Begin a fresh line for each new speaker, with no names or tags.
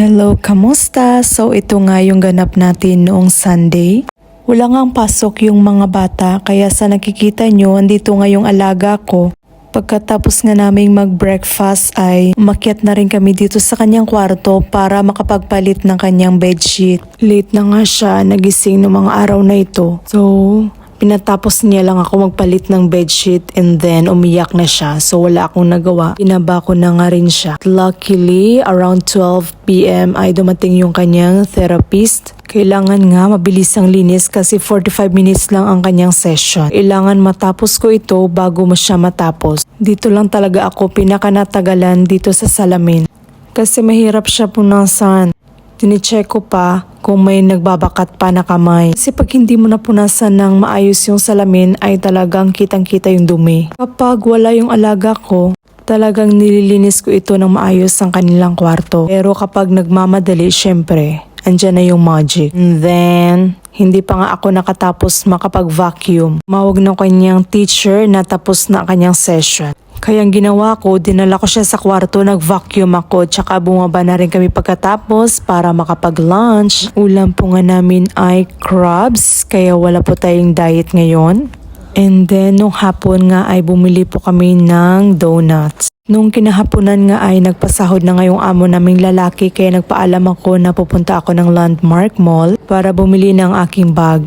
Hello, kamusta? So ito nga yung ganap natin noong Sunday. Wala ngang pasok yung mga bata kaya sa nakikita nyo, andito nga yung alaga ko. Pagkatapos nga naming mag-breakfast ay umakyat na rin kami dito sa kanyang kwarto para makapagpalit ng kanyang bedsheet. Late na nga siya nagising ng mga araw na ito. So, pinatapos niya lang ako magpalit ng bedsheet and then umiyak na siya. So wala akong nagawa. Binaba ko na nga rin siya. Luckily, around 12 p.m. ay dumating yung kanyang therapist. Kailangan nga mabilis ang linis kasi 45 minutes lang ang kanyang session. Kailangan matapos ko ito bago mo siya matapos. Dito lang talaga ako pinakanatagalan dito sa salamin. Kasi mahirap siya punasan. Tinicheck ko pa kung may nagbabakat pa na kamay. Kasi pag hindi mo napunasan ng maayos yung salamin ay talagang kitang-kita yung dumi. Kapag wala yung alaga ko, talagang nililinis ko ito ng maayos ang kanilang kwarto. Pero kapag nagmamadali, syempre, andyan na yung magic. And then, hindi pa nga ako nakatapos makapag-vacuum. Mawag ng kanyang teacher na tapos na kanyang session. Kaya ang ginawa ko, dinala ko siya sa kwarto, nag-vacuum ako, tsaka bumaba na rin kami pagkatapos para makapag-lunch. Ulam po nga namin ay crabs, kaya wala po tayong diet ngayon. And then, nung hapon nga ay bumili po kami ng donuts. Nung kinahaponan nga ay nagpasahod na nga yung amo naming lalaki kaya nagpaalam ako na pupunta ako ng Landmark Mall para bumili ng aking bag.